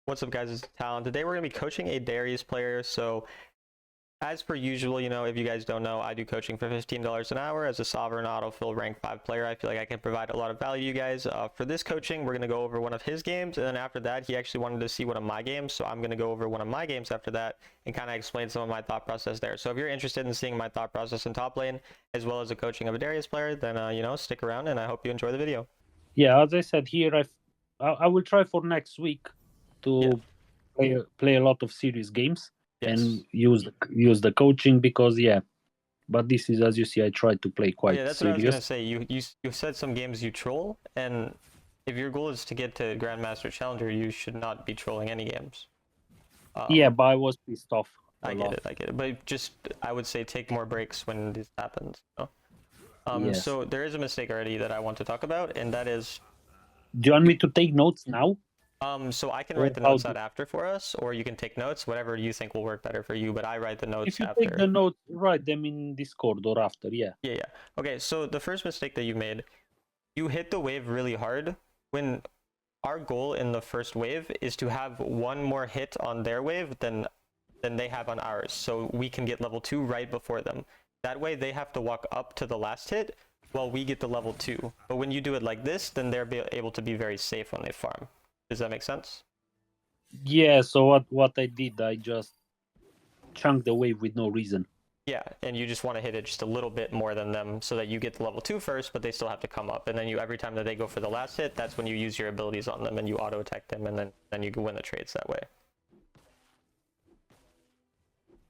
What's up, guys? It's Talon. Today we're going to be coaching a Darius player. So, as per usual, if you guys don't know, I do coaching for $15 an hour as a sovereign autofill rank 5 player. I feel like I can provide a lot of value to you guys. For this coaching, we're going to go over one of his games, and then after that, he actually wanted to see one of my games. So, I'm going to go over one of my games after that and kind of explain some of my thought process there. So, if you're interested in seeing my thought process in top lane, as well as the coaching of a Darius player, then, stick around, and I hope you enjoy the video. Yeah, as I said here, I will try for next week to play a lot of serious games and Yes. use the coaching because but this is, as you see, I try to play Oh quite yeah, that's what I was serious. gonna say. You said some games you troll, and if your goal is to get to Grandmaster Challenger, you should not be trolling any games. Yeah, but I was pissed off a I get lot. it, I get it. But just I would say take more breaks when this happens. Yes. So there is a mistake already that I want to talk about, and that is, Do you want me to take notes now? so I can Or write the how notes out after for us, or you can take notes, whatever you think will work better for you. But I write the notes if you take after. the notes, write them in Discord or after, yeah. Yeah. Okay, so the first mistake that you made, you hit the wave really hard when our goal in the first wave is to have one more hit on their wave than they have on ours, so we can get level 2 right before them. That way they have to walk up to the last hit while we get the level 2. But when you do it like this, then they're able to be very safe when they farm. Does that make sense? Yeah, so what I did, I just chunked the wave with no reason. Yeah, and you just want to hit it just a little bit more than them so that you get the level 2 first, but they still have to come up. And then every time that they go for the last hit, that's when you use your abilities on them and you auto attack them, and then you can win the trades that way.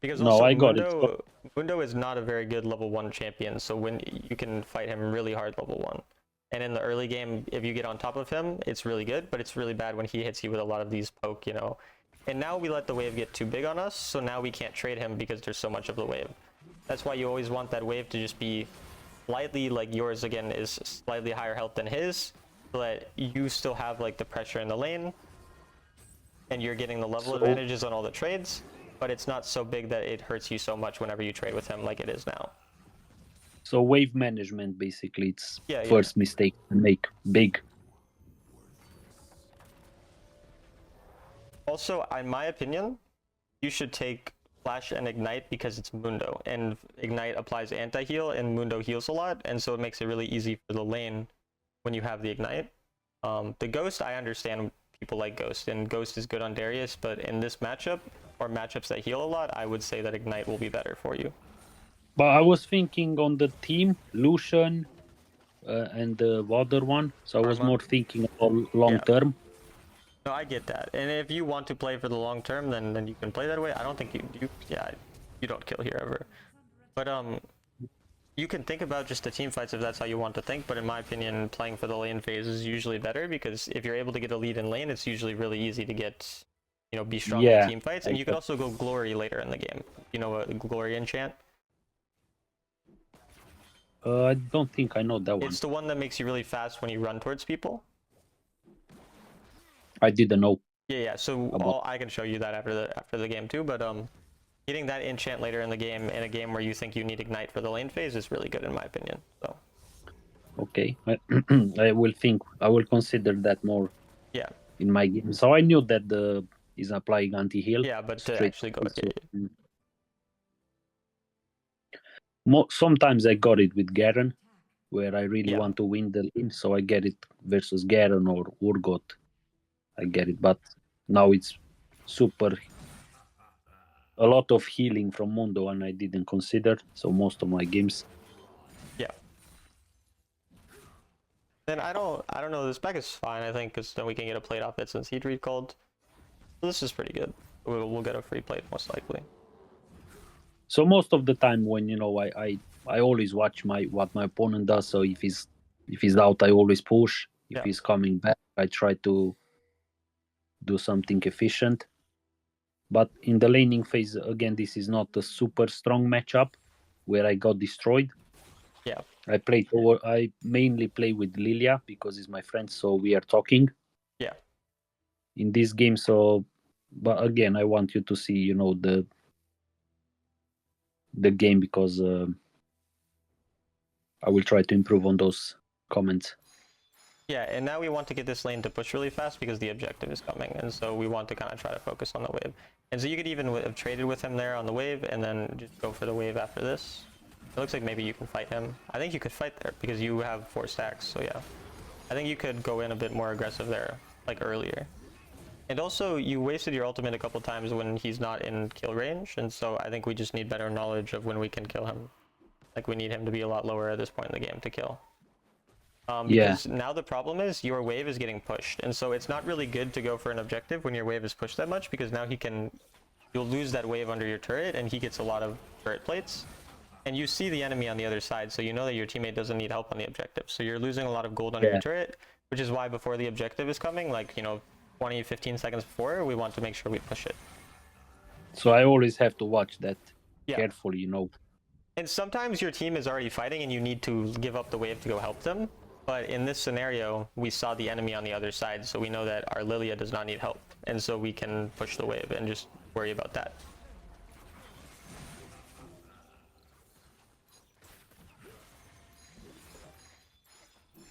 Because No, also I got it. Mundo is not a very good level 1 champion, so when you can fight him really hard level 1. And in the early game, if you get on top of him, it's really good, but it's really bad when he hits you with a lot of these poke. And now we let the wave get too big on us, so now we can't trade him because there's so much of the wave. That's why you always want that wave to just be slightly, like yours again is slightly higher health than his, so that you still have like the pressure in the lane, and you're getting the level advantages on all the trades, but it's not so big that it hurts you so much whenever you trade with him like it is now. So wave management, basically, it's Yeah. first mistake to make big. Also, in my opinion, you should take Flash and Ignite because it's Mundo, and Ignite applies anti-heal, and Mundo heals a lot, and so it makes it really easy for the lane when you have the Ignite. The Ghost, I understand people like Ghost, and Ghost is good on Darius, but in this matchup, or matchups that heal a lot, I would say that Ignite will be better for you. But I was thinking on the team, Lucian and the other one. So I was more thinking about long term. No, I get that. And if you want to play for the long term, then you can play that way. I don't think you don't kill here ever. But you can think about just the team fights if that's how you want to think, but in my opinion, playing for the lane phase is usually better because if you're able to get a lead in lane, it's usually really easy to get, be strong in team fights. And you could also go glory later in the game. You know a glory enchant? I don't think I know that one. It's the one that makes you really fast when you run towards people. I didn't know. Yeah. So I can show you that after the game too, but getting that enchant later in the game in a game where you think you need ignite for the lane phase is really good in my opinion. So okay, I will consider that more. Yeah. In my game, so I knew that the is applying anti-heal. Yeah, but to actually go. Sometimes I got it with Garen, where I really want to win the lane, so I get it versus Garen or Urgot. I get it, but now it's super a lot of healing from Mundo, and I didn't consider. So most of my games. Yeah. Then I don't know. This pack is fine, I think, because then we can get a plate off it since he'd recalled. So this is pretty good. We'll get a free plate most likely. So most of the time, when I always watch what my opponent does. So if he's out, I always push. If he's coming back, I try to do something efficient. But in the laning phase, again, this is not a super strong matchup where I got destroyed. Yeah. I mainly play with Lilia because he's my friend, so we are talking. Yeah. In this game, but again, I want you to see, the game because I will try to improve on those comments. Yeah, and now we want to get this lane to push really fast because the objective is coming, and so we want to kind of try to focus on the wave. And so you could even have traded with him there on the wave, and then just go for the wave after this. It looks like maybe you can fight him. I think you could fight there because you have 4 stacks, so yeah. I think you could go in a bit more aggressive there, like earlier. And also, you wasted your ultimate a couple times when he's not in kill range, and so I think we just need better knowledge of when we can kill him. Like, we need him to be a lot lower at this point in the game to kill. Because now the problem is your wave is getting pushed, and so it's not really good to go for an objective when your wave is pushed that much, because now you'll lose that wave under your turret, and he gets a lot of turret plates. And you see the enemy on the other side, so you know that your teammate doesn't need help on the objective. So you're losing a lot of gold under your turret, which is why before the objective is coming, like, 20, 15 seconds before, we want to make sure we push it. So I always have to watch that carefully, And sometimes your team is already fighting and you need to give up the wave to go help them. But in this scenario, we saw the enemy on the other side, so we know that our Lilia does not need help. And so we can push the wave and just worry about that.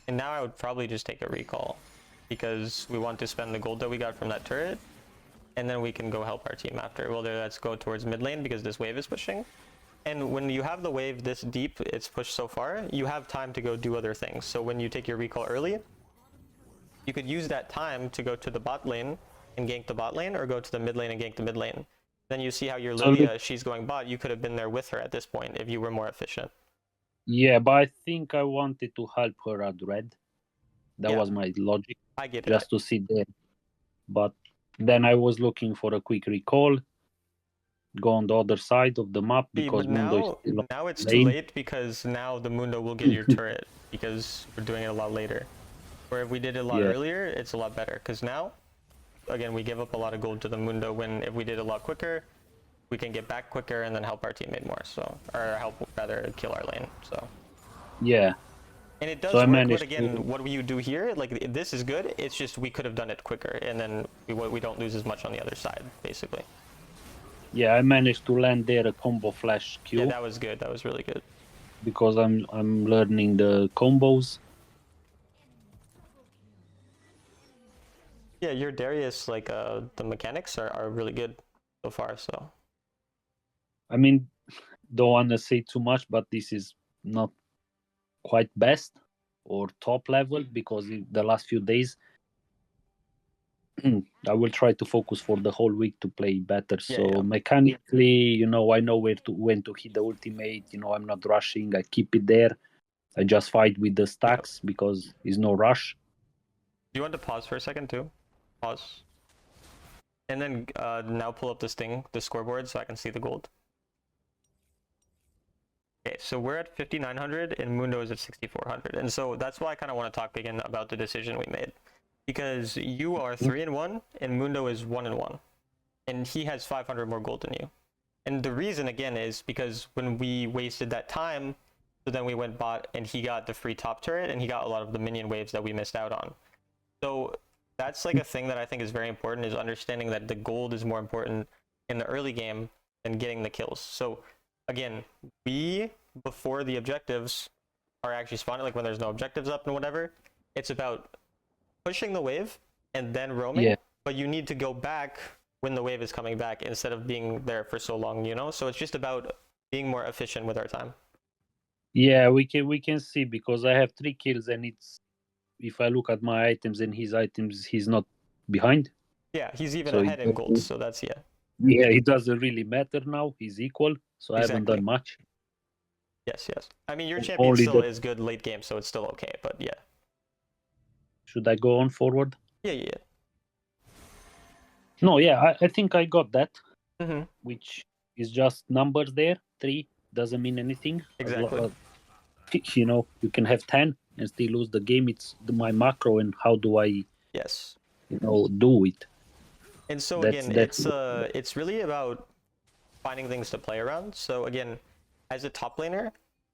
And now I would probably just take a recall, because we want to spend the gold that we got from that turret, and then we can go help our team after. Well, let's go towards mid lane because this wave is pushing. And when you have the wave this deep, it's pushed so far, you have time to go do other things. So when you take your recall early, you could use that time to go to the bot lane and gank the bot lane, or go to the mid lane and gank the mid lane. Then you see how your Lilia, she's going bot, you could have been there with her at this point if you were more efficient. Yeah, but I think I wanted to help her at red. That was my logic. I get it. Just to sit there. But then I was looking for a quick recall, go on the other side of the map, because now it's too late, because now the Mundo will get your turret because we're doing it a lot later. Where if we did it a lot earlier, it's a lot better, because now, again, we give up a lot of gold to the Mundo, when if we did it a lot quicker, we can get back quicker and then help our teammate more, so, or help rather kill our lane, so. Yeah. And it does work, but again, what you do here, like, this is good, it's just we could have done it quicker, and then we don't lose as much on the other side, basically. Yeah, I managed to land there a combo flash Q. Yeah, that was good, that was really good. Because I'm learning the combos. Yeah, your Darius, like, the mechanics are really good so far, so. I mean, don't want to say too much, but this is not quite best or top level, because in the last few days I will try to focus for the whole week to play better. Mechanically, I know when to hit the ultimate. I'm not rushing. I keep it there. I just fight with the stacks because there's no rush. Do you want to pause for a second too? Pause. And then now pull up this thing, the scoreboard, so I can see the gold. Okay, so we're at 5,900 and Mundo is at 6,400. And so that's why I kind of want to talk again about the decision we made. Because you are 3-1 and Mundo is 1-1. And he has 500 more gold than you. And the reason, again, is because when we wasted that time, so then we went bot and he got the free top turret and he got a lot of the minion waves that we missed out on. So that's like a thing that I think is very important, is understanding that the gold is more important in the early game than getting the kills. So again, we, before the objectives are actually spawning, like when there's no objectives up and whatever, it's about pushing the wave and then roaming, but you need to go back when the wave is coming back instead of being there for so long, So it's just about being more efficient with our time. Yeah, we can see, because I have 3 kills, and if I look at my items and his items, he's not behind. Yeah, he's even ahead in gold, so that's, Yeah, it doesn't really matter now. He's equal, so I haven't done much. Yes. I mean, your champion still is good late game, so it's still okay, but yeah. Should I go on forward? Yeah. No, I think I got that, which is just numbers there. 3 doesn't mean anything. Exactly. You can have 10 and still lose the game. It's my macro, and how do I do it. And so again, it's really about finding things to play around. So again, as a top laner,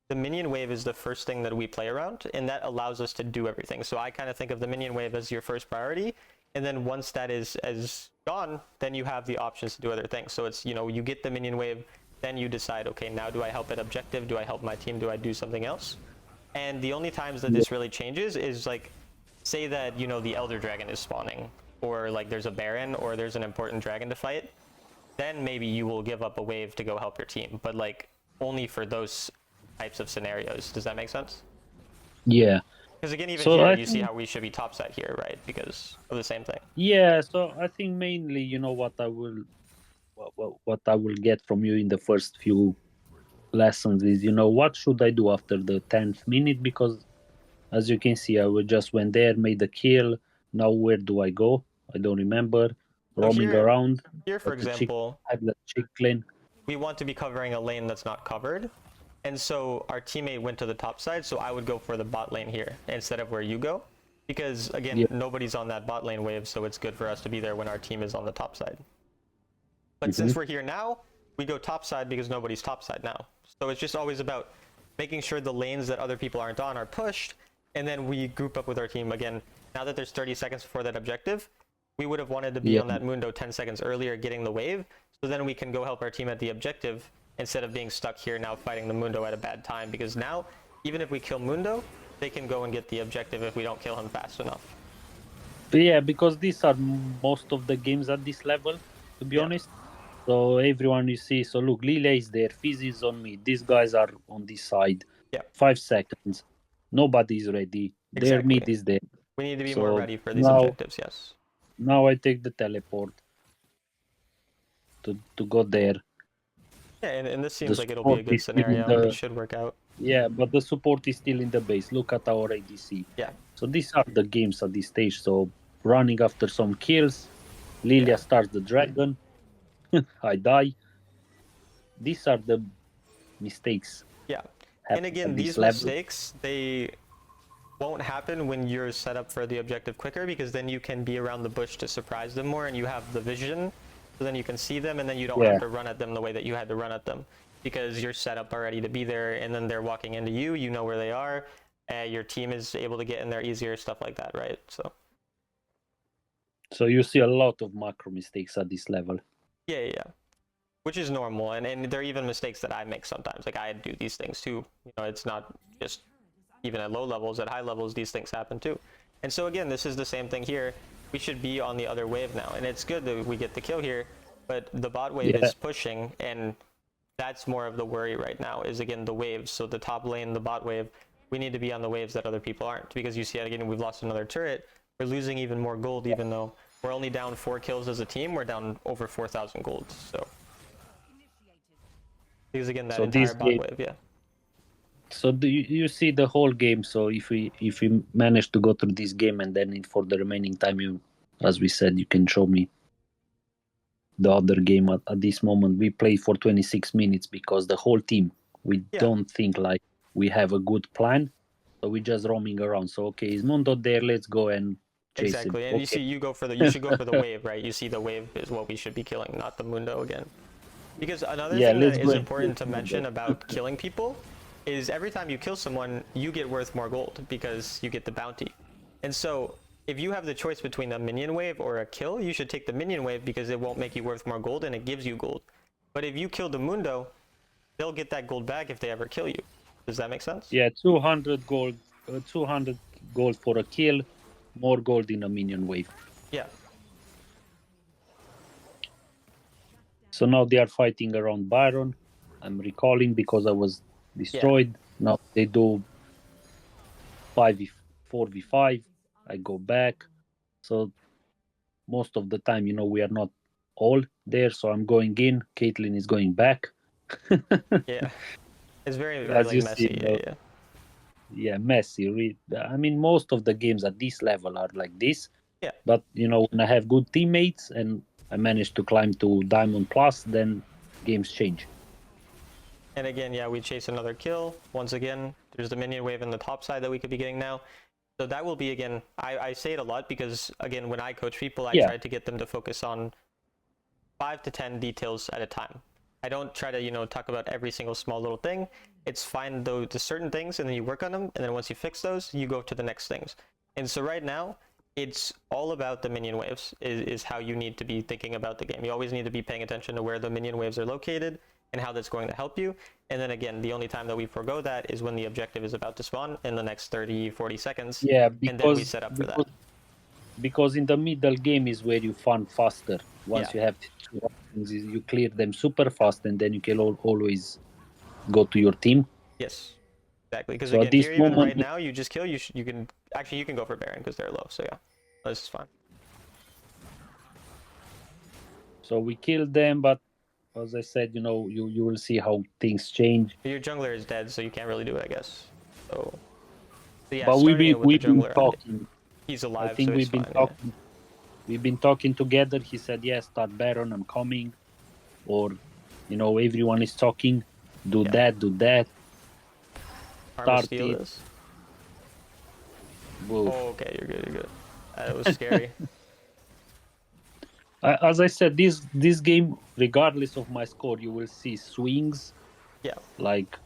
the minion wave is the first thing that we play around, and that allows us to do everything. So I kind of think of the minion wave as your first priority, and then once that is gone, then you have the options to do other things. So it's, you get the minion wave, then you decide, okay, now do I help at objective? Do I help my team? Do I do something else? And the only times that this really changes is like say that, you know, the Elder Dragon is spawning, or like there's a Baron, or there's an important dragon to fight, then maybe you will give up a wave to go help your team. But like only for those types of scenarios. Does that make sense? Yeah. Because again, even So here, I you see think how we should be topside here, right? Because of the same thing. yeah. So I think mainly, what what I will get from you in the first few lessons is, what should I do after the 10th minute? Because as you can see, just went there, made the kill. Now where do I go? I don't remember. So Roaming around. here, for But example, I have the chick lane. we want to be covering a lane that's not covered. And so our teammate went to the top side, so I would go for the bot lane here instead of where you go. Because again, Yeah. nobody's on that bot lane wave, so it's good for us to be there when our team is on the top side. But Mhm. since we're here now, we go top side because nobody's top side now. So it's just always about making sure the lanes that other people aren't on are pushed, and then we group up with our team again. Now that there's 30 seconds before that objective, we would have wanted to be Yeah. on that Mundo 10 seconds earlier getting the wave, so then we can go help our team at the objective instead of being stuck here now fighting the Mundo at a bad time, because now, even if we kill Mundo, they can go and get the objective if we don't kill him fast enough. But yeah, because these are most of the games at this level, to be Yeah. honest. So everyone you see, so look, Lila is there, Fizz is on me, these guys are on this side. Yeah. 5 seconds. Nobody is ready. Their Exactly. mid is there. We need to be more So ready for these now, objectives, yes. now I take the teleport to go there. Yeah, and this The seems like it'll be a support good is still in scenario. the It should work out. yeah, but the support is still in the base. Look at our ADC. Yeah. So these are the games at this stage. So running after some kills, Lilia Yeah. starts the dragon. I die. These are the mistakes. Yeah. And happen again, at these this level. mistakes, they won't happen when you're set up for the objective quicker, because then you can be around the bush to surprise them more and you have the vision, so then you can see them and then you don't Yeah. have to run at them the way that you had to run at them, because you're set up already to be there, and then they're walking into you, you know where they are, your team is able to get in there easier, stuff like that, right? So you see a lot of macro mistakes at this level. Yeah. Which is normal, and there are even mistakes that I make sometimes. Like, I do these things too. You know, it's not just even at low levels, at high levels, these things happen too. And so again, this is the same thing here. We should be on the other wave now, and it's good that we get the kill here, but the bot wave Yeah. is pushing, and that's more of the worry right now, is again the waves. So the top lane, the bot wave, we need to be on the waves that other people aren't, because you see again, we've lost another turret. We're losing even more gold, even though we're only down 4 kills as a team. We're down over 4,000 gold. So because again, that So entire this bot game- wave, yeah. So you see the whole game. So if we manage to go through this game, and then for the remaining time, as we said, you can show me the other game at this moment. We play for 26 minutes because the whole team, we Yeah. don't think like we have a good plan, so we just roaming around. So okay, is Mundo there? Let's go and chase Exactly, him. and Okay. you see, you should go for the wave, right? You see, the wave is what we should be killing, not the Mundo again. Because another Yeah, thing let's that go is and important to kill Mundo. mention about killing people is every time you kill someone, you get worth more gold because you get the bounty. And so if you have the choice between a minion wave or a kill, you should take the minion wave because it won't make you worth more gold and it gives you gold. But if you kill the Mundo, they'll get that gold back if they ever kill you. Does that make sense? Yeah, 200 gold, 200 gold for a kill, more gold in a minion wave. Yeah. So now they are fighting around Byron. I'm recalling because I was destroyed. Now they do 4v5. I go back. So most of the time, we are not all there. So I'm going in. Caitlyn is going back. Yeah. It's very, very As like you messy. see, Yeah. yeah, messy. I mean, most of the games at this level are like this. Yeah. But when I have good teammates and I manage to climb to Diamond Plus, then games change. And again, yeah, we chase another kill. Once again, there's the minion wave in the top side that we could be getting now. So that will be, again, I say it a lot because, again, when I coach people, I try to get them to focus on 5 to 10 details at a time. I don't try to, talk about every single small little thing. It's find the certain things and then you work on them. And then once you fix those, you go to the next things. And so right now, it's all about the minion waves is how you need to be thinking about the game. You always need to be paying attention to where the minion waves are located. and how that's going to help you. And then again, the only time that we forego that is when the objective is about to spawn in the next 30, 40 seconds. Yeah, and then we set up for that. Because in the middle game is where you farm faster. Once Yeah. you have two options, you clear them super fast, and then you can always go to your team. Yes, exactly. Because So at again, this here even moment, right now, you just kill. You can actually you can go for Baron because they're low. So yeah, this is fine. so we killed them, but as I said, you know, you will see how things change. Your jungler is dead, so you can't really do it, I guess. So yeah, But starting it with the we've been jungler, talking. he's I alive, think so we've he's been fine. talking. We've been talking together. He said, "Yes, start Baron. I'm coming." Or, you know, everyone is talking. Do Yeah. that. Armor Start steal it. this. Woof. Oh, okay, you're good. You're good. That was scary. As I said, this game, regardless of my score, you will see swings. Yeah. Like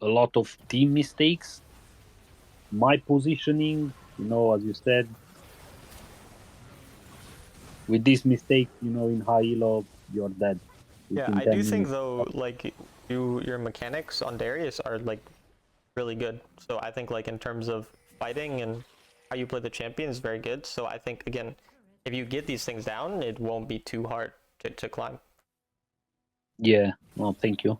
a lot of team mistakes. My positioning, you know, as you said, with these mistakes, you know, in high elo, you're dead. Yeah, Within I do 10 think minutes. though, like your mechanics on Darius are like really good. So I think like in terms of fighting and how you play the champion is very good. So I think again, if you get these things down, it won't be too hard to climb. Yeah, no, thank you.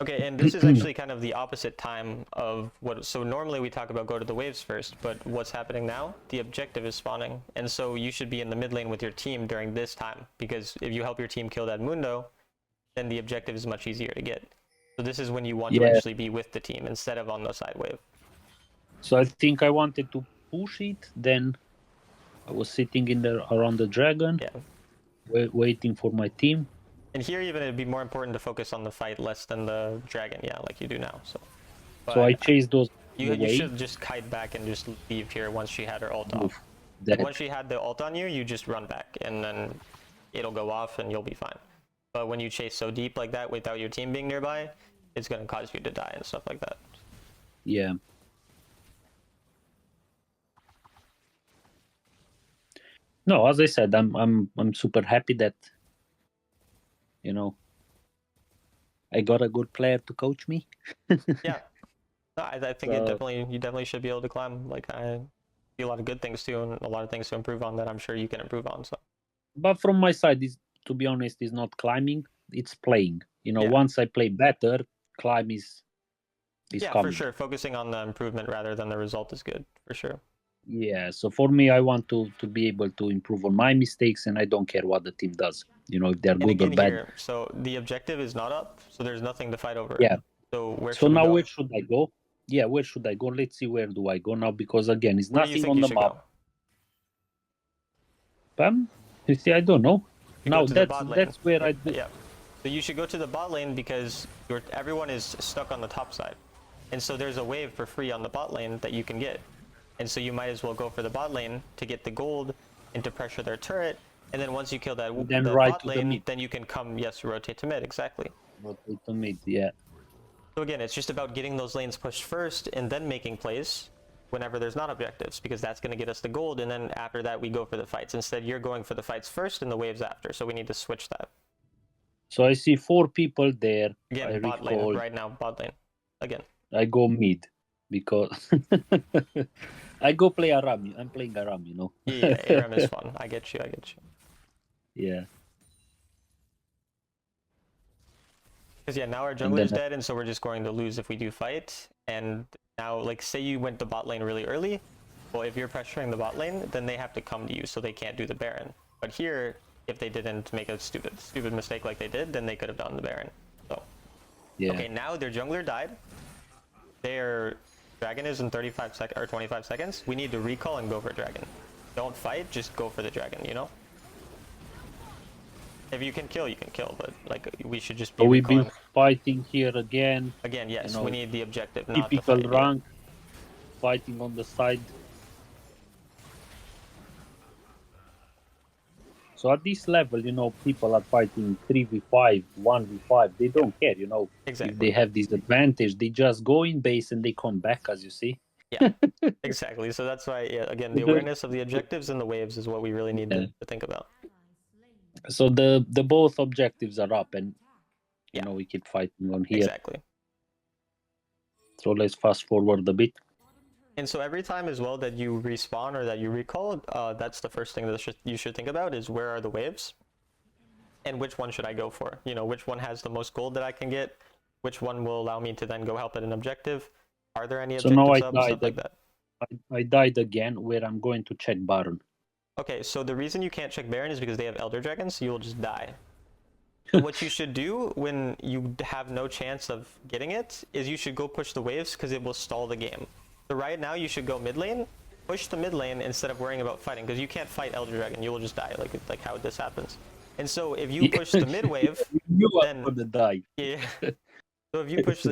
Okay, and this is actually kind of the opposite time of what. So normally we talk about go to the waves first, but what's happening now? The objective is spawning, and so you should be in the mid lane with your team during this time because if you help your team kill that Mundo, then the objective is much easier to get. So this is when you want to Yeah. actually be with the team instead of on the side wave. So I think I wanted to push it. Then I was sitting in there around the dragon, Yeah. waiting for my team. And here even it'd be more important to focus on the fight less than the dragon, yeah, like you do now. So, So I but chased those you away. should just kite back and just leave here once she had her ult off. Oof, Like dead. once she had the ult on you, you just run back and then it'll go off and you'll be fine. But when you chase so deep like that without your team being nearby, it's gonna cause you to die and stuff like that. Yeah. No, as I said, I'm super happy that, you know, I got a good player to coach me. Yeah. No, I think it definitely you definitely should be able to climb. Like I see a lot of good things too and a lot of things to improve on that I'm sure you can improve on. So But from my side, is to be honest, is not climbing, it's playing. You know, yeah. once I play better, climb is Yeah, coming. for sure. Focusing on the improvement rather than the result is good, for sure. Yeah, so for me, I want to be able to improve on my mistakes, and I don't care what the team does. You know, if they're And good or again bad. here, so the objective is not up, so there's nothing to fight over. Yeah. So where So should we now go? where should I go? Yeah, where should I go? Let's see, where do I go now? Because again, it's Where do you nothing think on you the should map. go? You see, I don't know. You Now go to the bot lane. that's where I do. Yeah. So you should go to the bot lane because everyone is stuck on the top side. And so there's a wave for free on the bot lane that you can get. And so you might as well go for the bot lane to get the gold and to pressure their turret. And then once you kill that Then the right bot to the lane, mid. then you can come, yes, rotate to mid, exactly. Rotate to mid, yeah. So again, it's just about getting those lanes pushed first and then making plays whenever there's not objectives, because that's going to get us the gold, and then after that we go for the fights. Instead, you're going for the fights first and the waves after, so we need to switch that. So I see 4 people there. Again, I bot recall. lane, right now, bot lane. Again. I go mid because I go play Aram. I'm playing Aram, you know. Yeah, ARAM is fun. I get you. Yeah. Because yeah, now our jungler's dead, and so we're just going to lose if we do fight. And now, like, say you went to bot lane really early. Well, if you're pressuring the bot lane, then they have to come to you, so they can't do the Baron. But here, if they didn't make a stupid mistake like they did, then they could have done the Baron. So, Yeah. okay, now their jungler died. Their dragon is in 35 seconds or 25 seconds. We need to recall and go for dragon. Don't fight, just go for the dragon, you know? If you can kill, you can kill, but like we should just be. So we've been recalling. fighting here again. Again, yes, you know, we need the objective, not the Typical fight. rank, fighting on the side. So at this level, you know, people are fighting 3v5, 1v5. They don't care, you know. Exactly. If they have this advantage, they just go in base and they come back, as you see. Yeah, exactly. So that's why, yeah, again, the awareness of the objectives and the waves is what we really need to think about. So the both objectives are up, and Yeah. we keep fighting on here. Exactly. So let's fast forward a bit. And so every time as well that you respawn or that you recall, that's the first thing that you should think about is where are the waves? And which one should I go for? Which one has the most gold that I can get? Which one will allow me to then go help at an objective? Are there any So now objectives I up? died. Stuff like that. I died again, where I'm going to check Baron. Okay, so the reason you can't check Baron is because they have Elder Dragons, so you'll just die. So what you should do when you have no chance of getting it is you should go push the waves because it will stall the game. So right now you should go mid lane, push the mid lane instead of worrying about fighting because you can't fight Elder Dragon, you will just die like how this happens. And so if you push the mid wave, then gonna die. Yeah. So if you push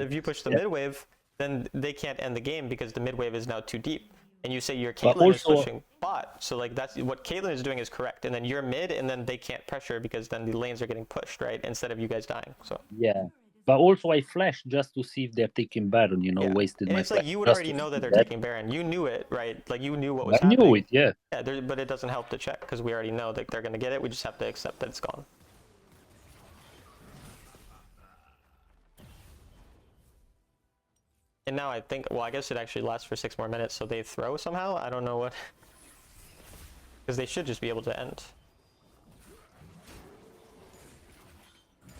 the mid wave, then they can't end the game because the mid wave is now too deep. And you say your Caitlyn is pushing bot, so like that's what Caitlyn is doing is correct. And then you're mid, and then they can't pressure because then the lanes are getting pushed, right? Instead of you guys dying. So yeah, but also I flashed just to see if they're taking Baron. yeah. Wasted and my. It's like you would already know that they're taking Baron. You knew it, right? Like you knew what was happening. happening. I knew it, yeah. Yeah, but it doesn't help to check because we already know that they're gonna get it. We just have to accept that it's gone. And now I think, well, I guess it actually lasts for 6 more minutes, so they throw somehow? I don't know what. Because they should just be able to end.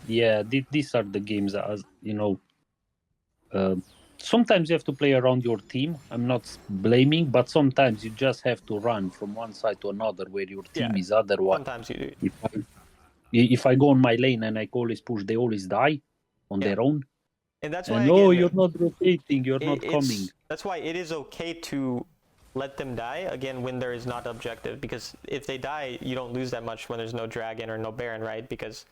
Yeah, these are the games, as sometimes you have to play around your team. I'm not blaming, but sometimes you just have to run from one side to another where your team is. Otherwise, sometimes you do. If I go on my lane and I always push, they always die on their own. And that's why, again, you're not rotating, you're not coming. That's why it is okay to let them die, again, when there is not objective. Because if they die, you don't lose that much when there's no dragon or no baron, right? Because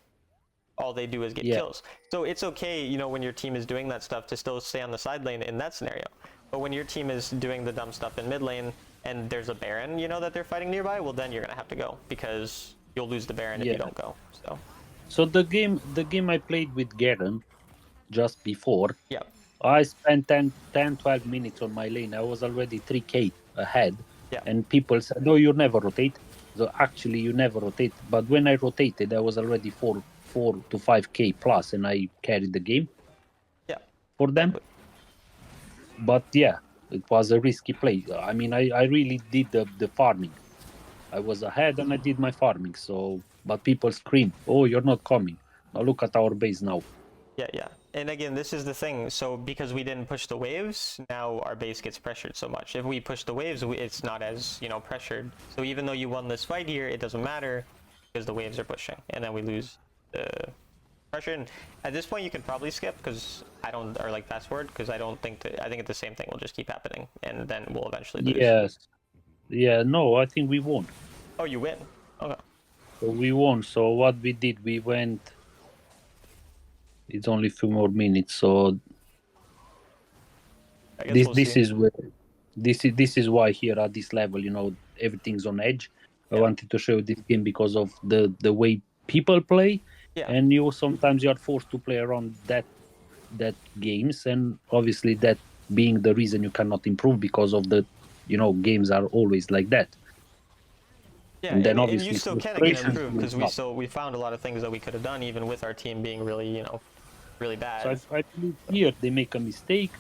all they do is get kills. So it's okay, when your team is doing that stuff to still stay on the side lane in that scenario. But when your team is doing the dumb stuff in mid lane and there's a baron, that they're fighting nearby, well, then you're going to have to go because you'll lose the baron if you don't go. So the game I played with Garen just before, yeah, I spent 12 minutes on my lane. I was already 3k ahead. Yeah. And people said, no, you never rotate. So actually, you never rotate. But when I rotated, I was already 4 to 5k plus, and I carried the game. Yeah. For them. Exactly. But yeah, it was a risky play. I mean, I really did the farming. I was ahead and I did my farming. So, but people scream, "Oh, you're not coming!" Now look at our base now. Yeah. And again, this is the thing. So because we didn't push the waves, now our base gets pressured so much. If we push the waves, it's not as, pressured. So even though you won this fight here, it doesn't matter because the waves are pushing. And then we lose the pressure. And at this point, you can probably skip because or like fast forward because I think the same thing will just keep happening. And then we'll eventually lose. Yes. Yeah, no, I think we won. Oh, you win? Okay. So we won. So what we did, we went... It's only a few more minutes, so this is where this is why here at this level, everything's on edge. I wanted to show this game because of the way people play, and sometimes you are forced to play around that games, and obviously that being the reason you cannot improve because of the games are always like that. Yeah, and then obviously you still can improve because we found a lot of things that we could have done even with our team being really really bad. So I believe here they make a mistake.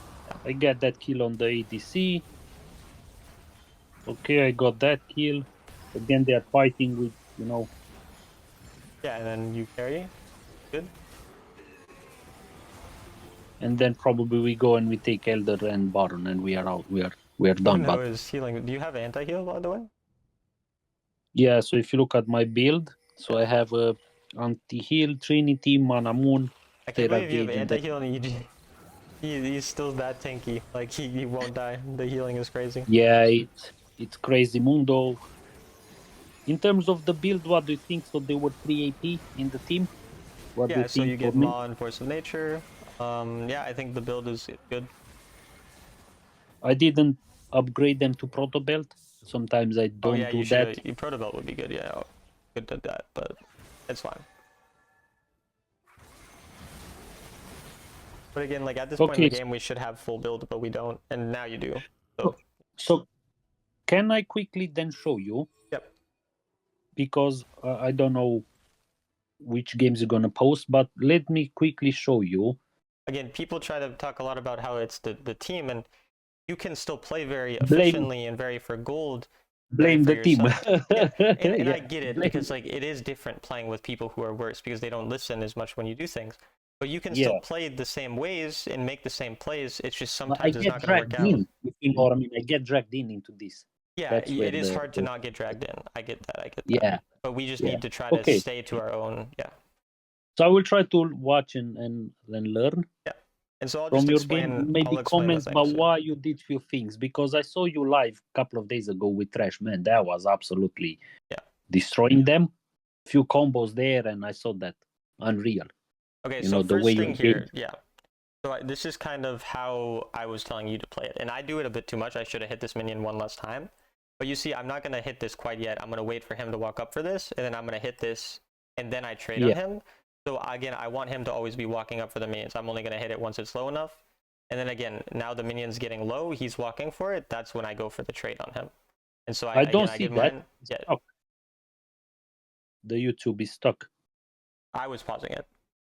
I get that kill on the ADC. Okay, I got that kill. Again, they are fighting with, Yeah, and then you carry. Good. And then probably we go and we take Elder and Baron and we are out. We are done. No, is healing. Do you have anti-heal, by the way? Yeah, so if you look at my build, so I have a anti-heal, Trinity, Mana Moon. I can't believe you have anti-heal and he's still that tanky. Like he won't die. The healing is crazy. Yeah, it's crazy mundo. In terms of the build, what do you think? So there were 3 AP in the team. What do you think you get Maw and Force of Nature. Yeah, I think the build is good. I didn't upgrade them to Proto Belt. Sometimes I don't do that. Your Proto Belt would be good, yeah. Good at that, but it's fine. But again, like at this point in the game, we should have full build, but we don't, and now you do. So can I quickly then show you? Yep. Because I don't know which games you're gonna post, but let me quickly show you. Again, people try to talk a lot about how it's the team, and you can still play very Blame efficiently and very for gold, very blame for the team. yourself. Yeah, and Yeah, I get it, blame. because like it is different playing with people who are worse because they don't listen as much when you do things. But you can still Yeah, play the same ways and make the same plays. It's just but I sometimes it's get not going to work dragged out. in. If you know what I mean, I get dragged in into this. Yeah, That's where it is hard to not get dragged in. I get that. I get that. yeah, But we just yeah. need to try to Okay, stay to our own. Yeah. so I will try to watch and learn Yeah. And so I'll from just your game. explain. I'll Maybe explain the comments about things. Yeah. why you did few things, because I saw you live a couple of days ago with Trash. Man, that was absolutely Yeah. destroying them. Few combos there, and I saw that unreal. Okay. You So know the way first your thing game. here. Yeah. So this is kind of how I was telling you to play it, and I do it a bit too much. I should have hit this minion one last time. But you see, I'm not gonna hit this quite yet. I'm gonna wait for him to walk up for this, and then I'm gonna hit this, and then I trade on Yeah. him. So again, I want him to always be walking up for the minions. I'm only gonna hit it once it's low enough. And then again, now the minion's getting low, he's walking for it. That's when I go for the trade on him. And so I don't see give that. mine. Yeah, Stuck. The YouTube is stuck. I was pausing it.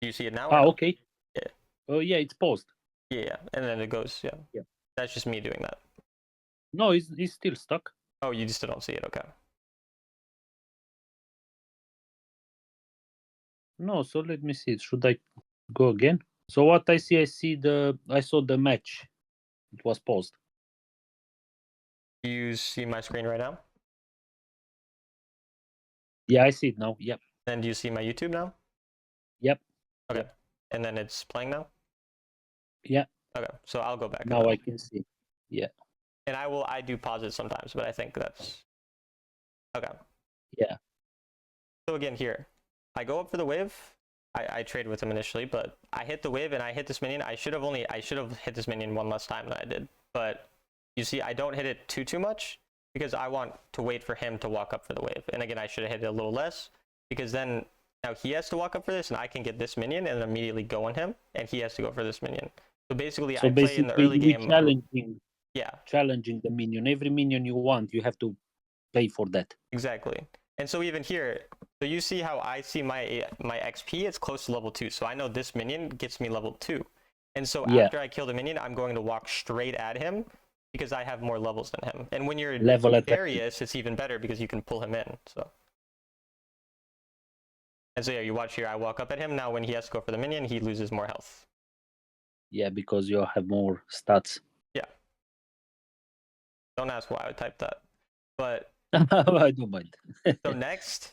Do you see it now? Or Ah, no? okay. Yeah. Oh yeah, it's paused. Yeah, and then it goes. Yeah. Yeah. That's just me doing that. No, it's still stuck. Oh, you just don't see it. Okay. No, so let me see. Should I go again? So what I saw the match. It was paused. Do you see my screen right now? Yeah, I see it now. Yep. Then do you see my YouTube now? Yep. Okay. Yep. And then it's playing now? Yeah. Okay. So I'll go back. Now I can see. Yeah. And I do pause it sometimes, but I think that's okay. Yeah. So again here, I go up for the wave. I trade with him initially, but I hit the wave and I hit this minion. I should have hit this minion one less time than I did. But you see, I don't hit it too much because I want to wait for him to walk up for the wave. And again, I should have hit it a little less because then now he has to walk up for this and I can get this minion and then immediately go on him and he has to go for this minion. So basically, I play in the early game. Challenging the minion. Every minion you want, you have to pay for that. Exactly. And so even here, so you see how I see my XP, it's close to level 2. So I know this minion gets me level 2. And so after I kill the minion, I'm going to walk straight at him because I have more levels than him. And when you're level at Darius, it's even better because you can pull him in. So. And so yeah, you watch here, I walk up at him. Now when he has to go for the minion, he loses more health. Yeah, because you have more stats. Yeah. Don't ask why I would type that. But I don't mind. so next,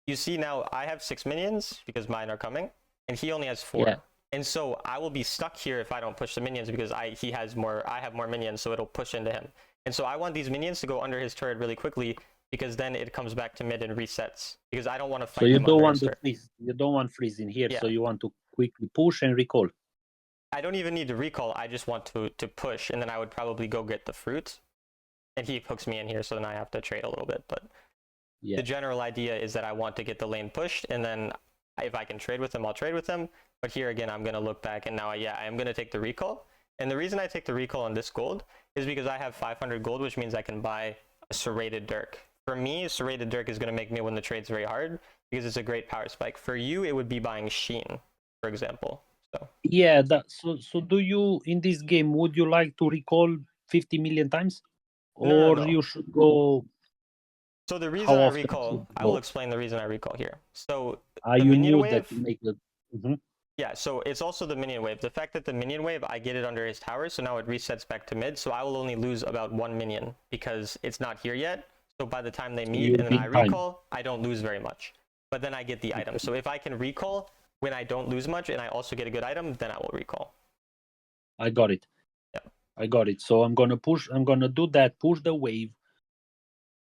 you see now I have 6 minions because mine are coming, and he only has 4. Yeah. And so I will be stuck here if I don't push the minions because I have more minions, so it'll push into him. And so I want these minions to go under his turret really quickly because then it comes back to mid and resets. Because I don't want to fight. So you him don't under want his the turret. freeze. You don't want freeze in here. Yeah. So you want to quickly push and recall. I don't even need to recall. I just want to push, and then I would probably go get the fruit. And he hooks me in here, so then I have to trade a little bit. But the general idea is that I want to get the lane pushed, and then if I can trade with him, I'll trade with him. But here again, I'm going to look back, and now, I am going to take the recall. And the reason I take the recall on this gold is because I have 500 gold, which means I can buy a serrated dirk. For me, serrated dirk is going to make me win the trades very hard because it's a great power spike. For you, it would be buying Sheen, for example. So yeah, so do you in this game? Would you like to recall 50 million times, or no. you should go? So the reason I recall, I will explain the reason I recall here. So the you minion knew wave, that you make the. Yeah, so it's also the minion wave. The fact that the minion wave, I get it under his tower, so now it resets back to mid. So I will only lose about 1 minion because it's not here yet. So by the time they meet and then I recall, I don't lose very much. But then I get the item. So if I can recall when I don't lose much and I also get a good item, then I will recall. I got it. Yeah. I got it. So I'm gonna push. I'm gonna do that. Push the wave.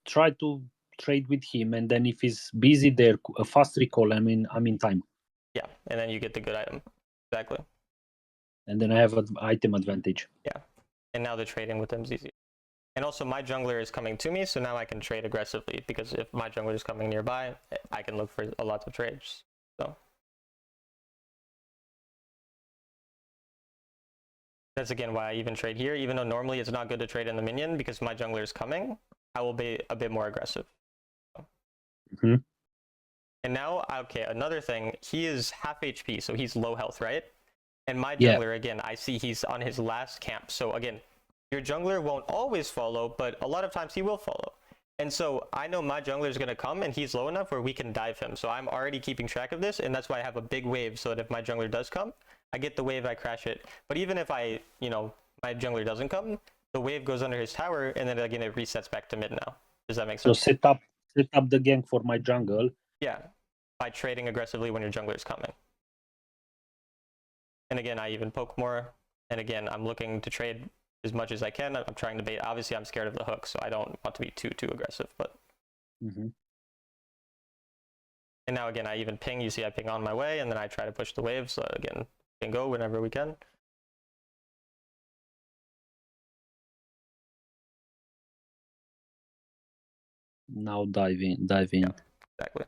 Try to trade with him, and then if he's busy there, a fast recall. I'm in time. Yeah, and then you get the good item. Exactly. And then I have an item advantage. Yeah, and now the trading with him is easy. And also my jungler is coming to me, so now I can trade aggressively because if my jungler is coming nearby, I can look for a lot of trades. So that's again why I even trade here, even though normally it's not good to trade in the minion because my jungler is coming. I will be a bit more aggressive. So. And now, okay, another thing, he is half HP, so he's low health, right? And my Yeah. jungler, again, I see he's on his last camp. So again, your jungler won't always follow, but a lot of times he will follow. And so I know my jungler is going to come and he's low enough where we can dive him. So I'm already keeping track of this, and that's why I have a big wave so that if my jungler does come, I get the wave, I crash it. But even if I, my jungler doesn't come, the wave goes under his tower, and then again it resets back to mid now. Does that make So sense? set up the gank for my jungle. Yeah, by trading aggressively when your jungler is coming. And again, I even poke more. And again, I'm looking to trade as much as I can. I'm trying to bait. Obviously, I'm scared of the hook, so I don't want to be too aggressive. But And now again, I even ping. You see, I ping on my way, and then I try to push the wave. So again, we can go whenever we can. Now dive in. Yeah, exactly.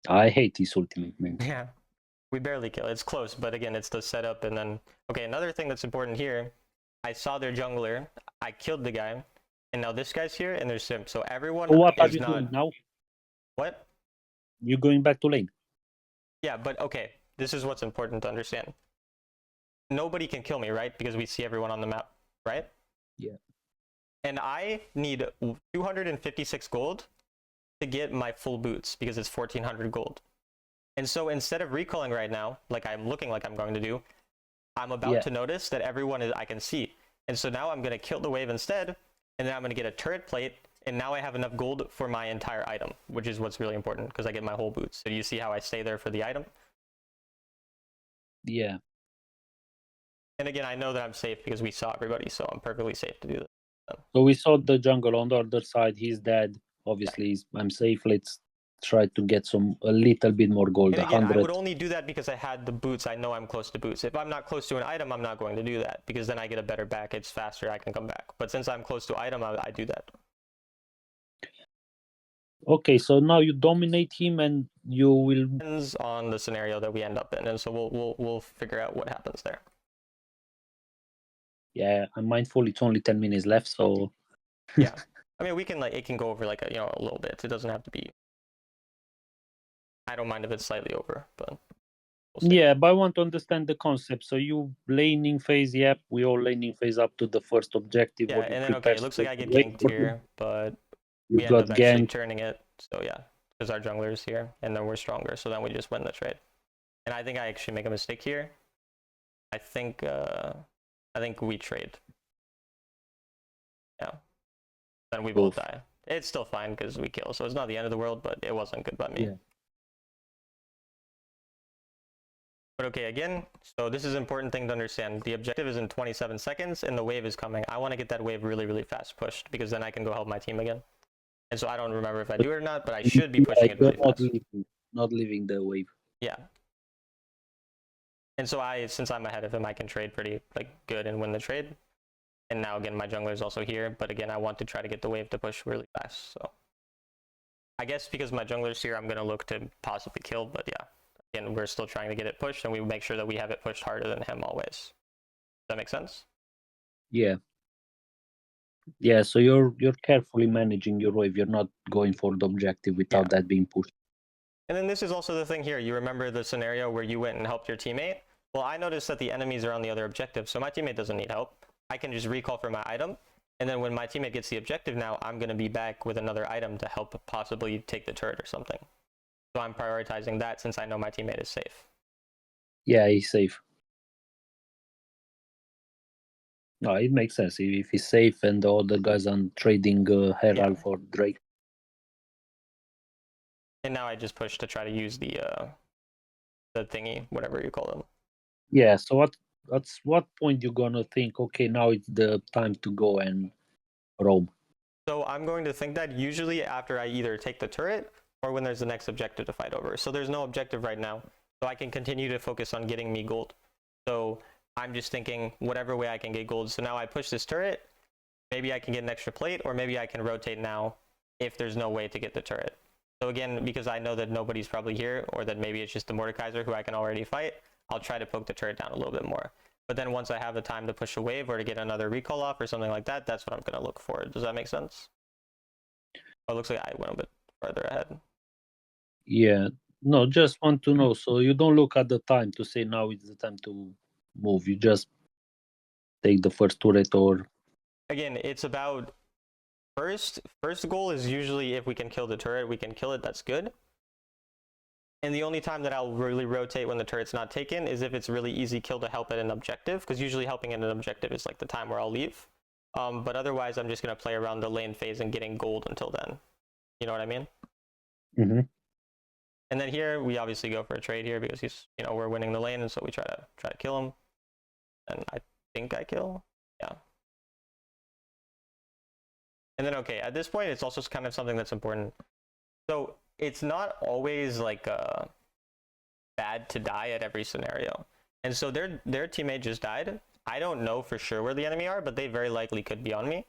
I hate this ultimate, man. Yeah, we barely kill. It's close, but again, it's the setup. And then, okay, another thing that's important here, I saw their jungler, I killed the guy, and now this guy's here, and there's Simp. So everyone So what are is you doing not... now? What? You going back to lane? Yeah, but okay, this is what's important to understand. Nobody can kill me, right? Because we see everyone on the map, right? Yeah. And I need 256 gold to get my full boots because it's 1400 gold. And so instead of recalling right now, like I'm looking like I'm going to do, I'm about to notice that everyone I can see. And so now I'm going to kill the wave instead, and then I'm going to get a turret plate, and now I have enough gold for my entire item, which is what's really important because I get my whole boots. So you see how I stay there for the item? Yeah. And again, I know that I'm safe because we saw everybody, so I'm perfectly safe to do this. So we saw the jungle on the other side. He's dead. Obviously, I'm safe. Let's try to get a little bit more gold. And again, 100. I would only do that because I had the boots. I know I'm close to boots. If I'm not close to an item, I'm not going to do that because then I get a better back. It's faster. I can come back. But since I'm close to item, I do that. Okay, so now you dominate him, and you will. Depends on the scenario that we end up in, and so we'll figure out what happens there. Yeah, I'm mindful. It's only 10 minutes left, so. Yeah, I mean, it can go over like a little bit. It doesn't have to be. I don't mind if it's slightly over, but. We'll Yeah, but I want to understand the concept. So you laning phase, yep, we all laning phase up to the first objective. Yeah, and then okay, it looks like I get ganked here, but we end up actually turning it. So yeah, because our jungler is here, and then we're stronger, so then we just win the trade. And I think I actually make a mistake here. I think we trade. Yeah. Then we both die. It's still fine because we kill, so it's not the end of the world, but it wasn't good by me. Yeah. But okay, again, so this is an important thing to understand. The objective is in 27 seconds, and the wave is coming. I want to get that wave really, really fast pushed, because then I can go help my team again. And so I don't remember if I do it or not, but I should be pushing it really fast. Not leaving the wave. Yeah. And so since I'm ahead of him, I can trade pretty good and win the trade. And now again, my jungler is also here, but again, I want to try to get the wave to push really fast. So I guess because my jungler is here, I'm going to look to possibly kill, but yeah. Again, we're still trying to get it pushed, and we make sure that we have it pushed harder than him always. Does that make sense? Yeah. Yeah, so you're carefully managing your wave. You're not going for the objective without that being pushed. And then this is also the thing here. You remember the scenario where you went and helped your teammate? Well, I noticed that the enemies are on the other objective, so my teammate doesn't need help. I can just recall for my item, and then when my teammate gets the objective now, I'm going to be back with another item to help possibly take the turret or something. So I'm prioritizing that since I know my teammate is safe. Yeah, he's safe. No, it makes sense. If he's safe and the other guys are trading Herald for Drake. And now I just push to try to use the thingy, whatever you call them. Yeah, so at what point you're gonna think, okay, now it's the time to go and roam? So I'm going to think that usually after I either take the turret or when there's the next objective to fight over. So there's no objective right now. So I can continue to focus on getting me gold. So I'm just thinking whatever way I can get gold. So now I push this turret. Maybe I can get an extra plate, or maybe I can rotate now if there's no way to get the turret. So again, because I know that nobody's probably here, or that maybe it's just the Mordekaiser who I can already fight, I'll try to poke the turret down a little bit more. But then once I have the time to push a wave or to get another recall off or something like that, that's what I'm going to look for. Does that make sense? Oh, it looks like I went a bit further ahead. Yeah. No, just want to know. So you don't look at the time to say now it's the time to move. You just take the first turret or Again, it's about first goal is usually if we can kill the turret, we can kill it, that's good. And the only time that I'll really rotate when the turret's not taken is if it's really easy kill to help at an objective, because usually helping at an objective is like the time where I'll leave. But otherwise, I'm just going to play around the lane phase and getting gold until then. You know what I mean? Mhm. And then here, we obviously go for a trade here because he's, we're winning the lane, and so we try to kill him. And I think I kill. Yeah. And then, okay, at this point, it's also kind of something that's important. So it's not always like bad to die at every scenario. And so their teammate just died. I don't know for sure where the enemy are, but they very likely could be on me.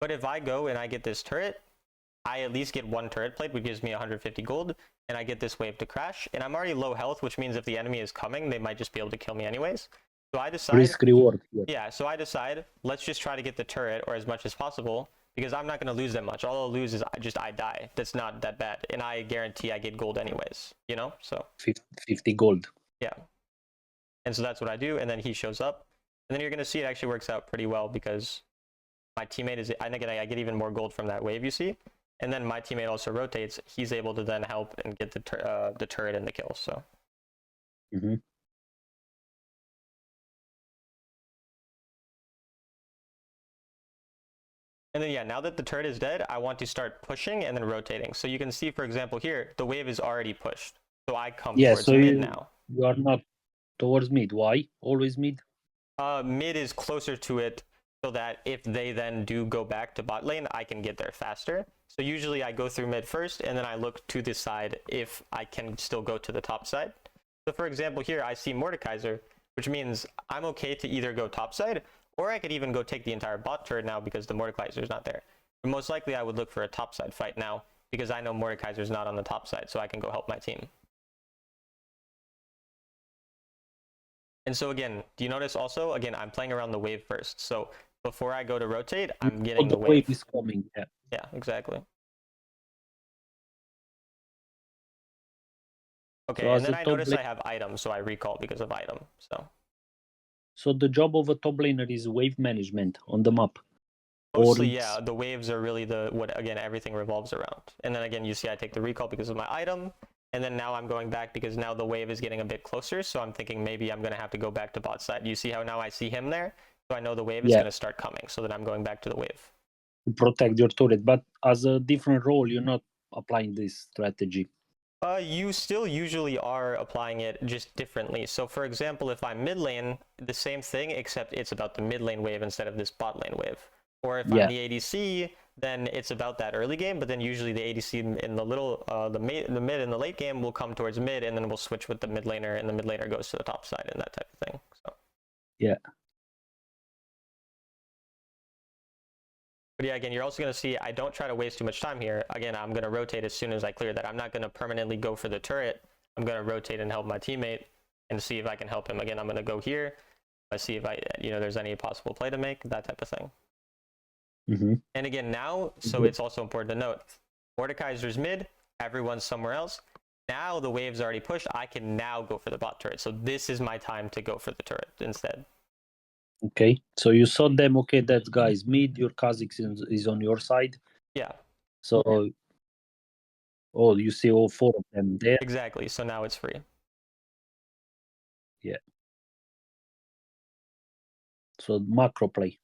But if I go and I get this turret, I at least get one turret plate, which gives me 150 gold, and I get this wave to crash. And I'm already low health, which means if the enemy is coming, they might just be able to kill me anyways. So I decide, risk reward. yeah, so I decide, let's just try to get the turret or as much as possible, because I'm not going to lose that much. All I'll lose is I die. That's not that bad. And I guarantee I get gold anyways, So 50 gold. yeah. And so that's what I do. And then he shows up. And then you're going to see it actually works out pretty well because my teammate is, I get even more gold from that wave, you see? And then my teammate also rotates. He's able to then help and get the turret and the kill. So. Mm-hmm. And then, yeah, now that the turret is dead, I want to start pushing and then rotating. So you can see, for example, here, the wave is already pushed. So I come towards mid now. You are not towards mid. Why? Always mid? Mid is closer to it so that if they then do go back to bot lane, I can get there faster. So usually I go through mid first, and then I look to the side if I can still go to the top side. So for example, here I see Mordekaiser, which means I'm okay to either go top side, or I could even go take the entire bot turret now because the Mordekaiser is not there. But most likely I would look for a top side fight now because I know Mordekaiser is not on the top side, so I can go help my team. And so again, do you notice also, again, I'm playing around the wave first. So before I go to rotate, I'm getting the wave. Wave is coming, yeah. Yeah, exactly. Okay, so and then I notice I have item, so I recall because of item. So the job of a top laner is wave management on the map. Mostly, yeah, the waves are really what again, everything revolves around. And then again, you see I take the recall because of my item. And then now I'm going back because now the wave is getting a bit closer. So I'm thinking maybe I'm going to have to go back to bot side. You see how now I see him there? So I know the wave is going to start coming. So then I'm going back to the wave. To protect your turret. But as a different role, you're not applying this strategy. You still usually are applying it just differently. So for example, if I'm mid lane, the same thing, except it's about the mid lane wave instead of this bot lane wave. Or if I'm the ADC, then it's about that early game, but then usually the ADC in the the mid and the late game will come towards mid, and then we'll switch with the mid laner, and the mid laner goes to the top side and that type of thing. So. Yeah. But yeah, again, you're also going to see I don't try to waste too much time here. Again, I'm going to rotate as soon as I clear that. I'm not going to permanently go for the turret. I'm going to rotate and help my teammate and see if I can help him. Again, I'm going to go here. I see if there's any possible play to make, that type of thing. Mm-hmm. And again, now, so it's also important to note, Mordekaiser's mid, everyone's somewhere else. Now the wave's already pushed. I can now go for the bot turret. So this is my time to go for the turret instead. Okay, so you saw them, okay, that guy's mid, your Kha'Zix is on your side. Yeah. So, you see all four of them there. Exactly, so now it's free. Yeah. So macro play.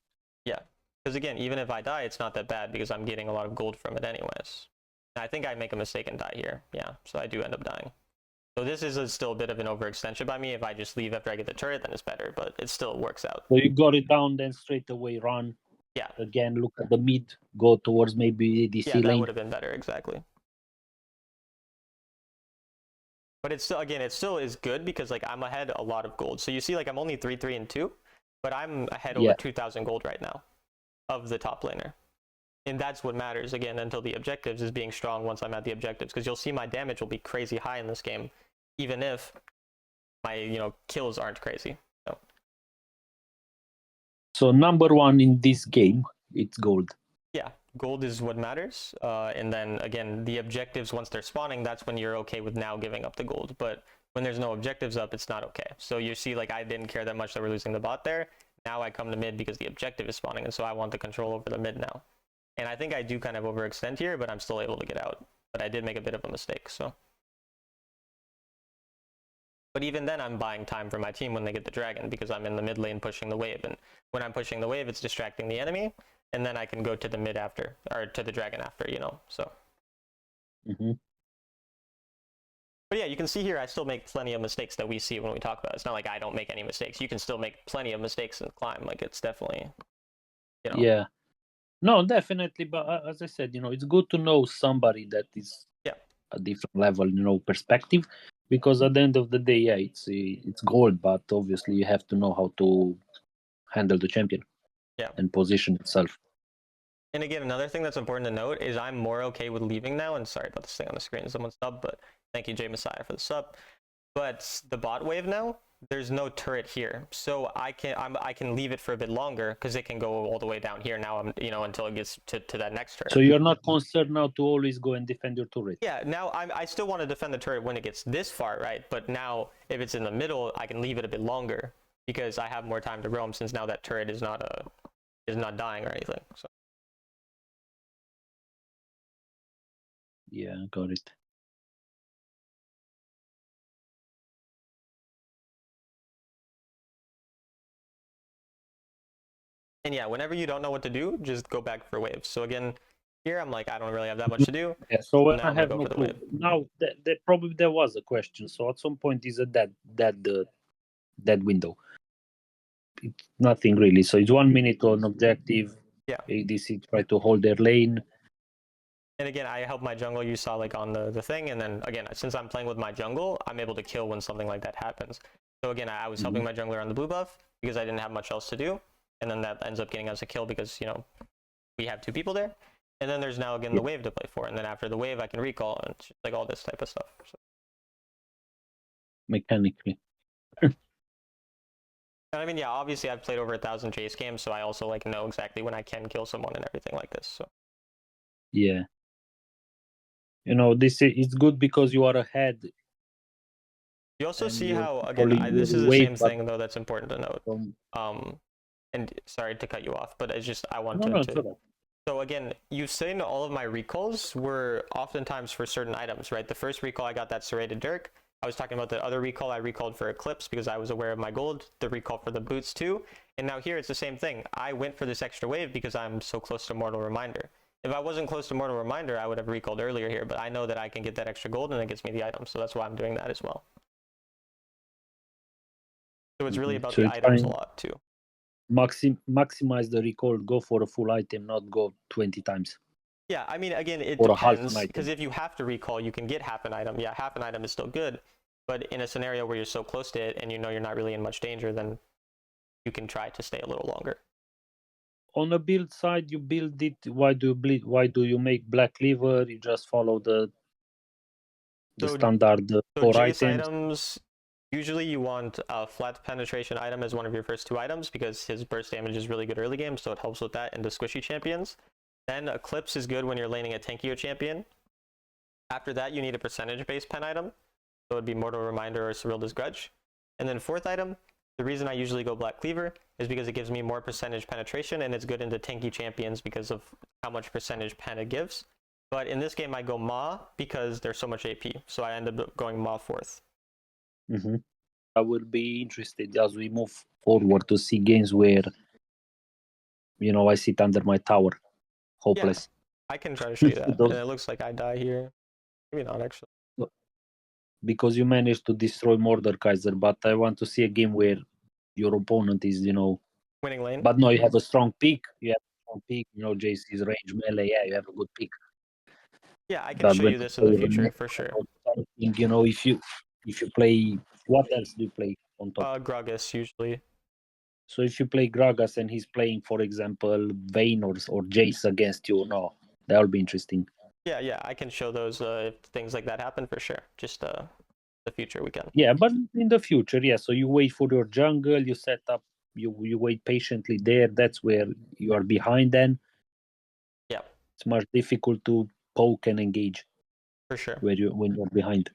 Yeah, because again, even if I die, it's not that bad because I'm getting a lot of gold from it anyways. I think I make a mistake and die here. Yeah, so I do end up dying. So this is still a bit of an overextension by me. If I just leave after I get the turret, then it's better, but it still works out. So you got it down, then straight away run. Yeah. Again, look at the mid, go towards maybe ADC lane. Yeah, that would have been better, exactly. But it's still, again, it still is good because like I'm ahead a lot of gold. So you see like I'm only 3-3 and 2, but I'm ahead over 2,000 gold right now of the top laner. And that's what matters, again, until the objectives is being strong once I'm at the objectives. Because you'll see my damage will be crazy high in this game, even if my, kills aren't crazy. So number one in this game, it's gold. Yeah, gold is what matters. And then again, the objectives, once they're spawning, that's when you're okay with now giving up the gold. But when there's no objectives up, it's not okay. So you see, like, I didn't care that much that we're losing the bot there. Now I come to mid because the objective is spawning, and so I want the control over the mid now. And I think I do kind of overextend here, but I'm still able to get out. But I did make a bit of a mistake, so. But even then, I'm buying time for my team when they get the dragon because I'm in the mid lane pushing the wave. And when I'm pushing the wave, it's distracting the enemy. And then I can go to the mid after, or to the dragon after, you know, so. But yeah, you can see here, I still make plenty of mistakes that we see when we talk about it. It's not like I don't make any mistakes. You can still make plenty of mistakes in climb. Like, it's definitely, you know. Yeah. No, definitely. But as I said, it's good to know somebody that is a different level, perspective. Because at the end of the day, yeah, it's gold, but obviously you have to know how to handle the champion and position itself. And again, another thing that's important to note is I'm more okay with leaving now. And sorry about this thing on the screen, someone sub, but thank you, Jay Messiah, for the sub. But the bot wave now, there's no turret here, so I can leave it for a bit longer because it can go all the way down here now. Until it gets to that next turret. So you're not concerned now to always go and defend your turret. Yeah, now I still want to defend the turret when it gets this far, right? But now if it's in the middle, I can leave it a bit longer because I have more time to roam since now that turret is not dying or anything. So. Yeah, got it. And yeah, whenever you don't know what to do, just go back for waves. So again, here I'm like, I don't really have that much to do. Yeah, so when now I have no clue. Now, probably there was a question. So at some point, is a dead window? It's nothing really. So it's 1 minute on objective. Yeah. ADC try to hold their lane. And again, I help my jungle, you saw like on the thing. And then again, since I'm playing with my jungle, I'm able to kill when something like that happens. So again, I was helping my jungler on the blue buff because I didn't have much else to do. And then that ends up getting us a kill because, we have 2 people there. And then there's now again the wave to play for. And then after the wave, I can recall and it's just like all this type of stuff. So. Mechanically. I mean, yeah, obviously I've played over 1,000 Jace games, so I also like know exactly when I can kill someone and everything like this. So. Yeah. It's good because you are ahead. You also see how, again, this is the same thing though that's important to note. And sorry to cut you off, but it's just I want to. So again, you've seen all of my recalls were oftentimes for certain items, right? The first recall I got that serrated Dirk. I was talking about the other recall I recalled for Eclipse because I was aware of my gold, the recall for the boots too. And now here it's the same thing. I went for this extra wave because I'm so close to Mortal Reminder. If I wasn't close to Mortal Reminder, I would have recalled earlier here, but I know that I can get that extra gold and it gets me the item. So that's why I'm doing that as well. So it's really about the items a lot too. Maximize the recall, go for a full item, not go 20 times. Yeah, I mean, again, it depends, because if you have to recall, you can get half an item. Yeah, half an item is still good, but in a scenario where you're so close to it and you're not really in much danger, then you can try to stay a little longer. On the build side, you build it. Why do you make Black Cleaver? You just follow the standard core items. Usually you want a flat penetration item as one of your first 2 items because his burst damage is really good early game, so it helps with that into squishy champions. Then Eclipse is good when you're laning a tankier champion. After that, you need a percentage-based pen item. So it would be Mortal Reminder or Cyrilda's Grudge. And then 4th item, the reason I usually go Black Cleaver is because it gives me more percentage penetration and it's good into tanky champions because of how much percentage pen it gives. But in this game, I go Ma because there's so much AP. So I end up going Ma 4th. I will be interested as we move forward to see games where, I sit under my tower, hopeless. Yeah, I can try to show you that. And it looks like I die here. Maybe not, actually. Because you managed to destroy Mordekaiser, but I want to see a game where your opponent is, winning lane. But no, you have a strong pick. JC's range melee. Yeah, you have a good pick. Yeah, I can show you this in the future for sure. If you play, what else do you play on top? Gragas usually. So if you play Gragas and he's playing, for example, Vayne or Jace against you, no, that will be interesting. Yeah, I can show those if things like that happen for sure. Just the future we can. Yeah, but in the future, yeah. So you wait for your jungle, you set up, you wait patiently there. That's where you are behind then. Yeah. it's much difficult to poke and engage For sure. when you're behind.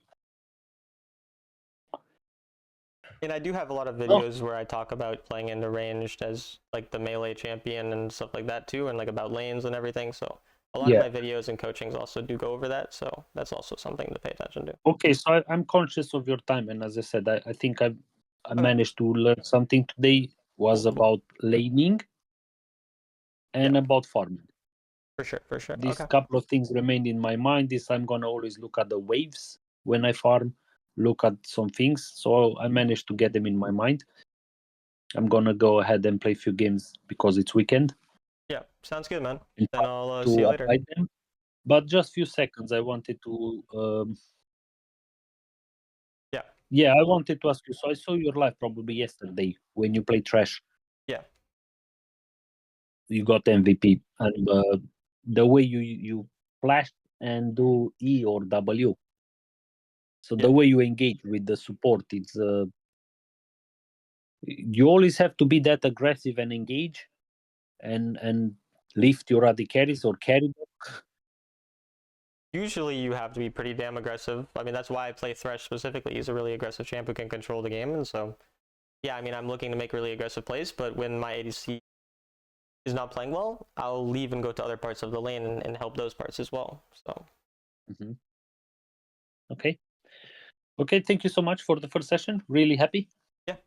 And I do have a lot of videos where I talk about playing into ranged as like the melee champion and stuff like that too, and like about lanes and everything. So a lot of my videos and coachings also do go over that. So that's also something to pay attention to. Okay, so I'm conscious of your time, and as I said, I think I managed to learn something today. Was about laning and about farming. For sure, for sure. These Okay. couple of things remained in my mind. This I'm gonna always look at the waves when I farm, look at some things. So I managed to get them in my mind. I'm gonna go ahead and play a few games because it's weekend. Yeah, sounds good, man. And Then I'll to see you later. apply them. But just few seconds, I wanted to. Yeah, I wanted to ask you. So I saw your live probably yesterday when you played Trash. Yeah. You got MVP, and the way you flash and do E or W. So the way you engage with the support, it's you always have to be that aggressive and engage, and lift your AD carries or carry them. Usually you have to be pretty damn aggressive. I mean, that's why I play Thresh specifically. He's a really aggressive champ who can control the game, and so yeah, I mean, I'm looking to make really aggressive plays, but when my ADC is not playing well, I'll leave and go to other parts of the lane and help those parts as well. So Okay. Thank you so much for the first session. Really happy. yeah,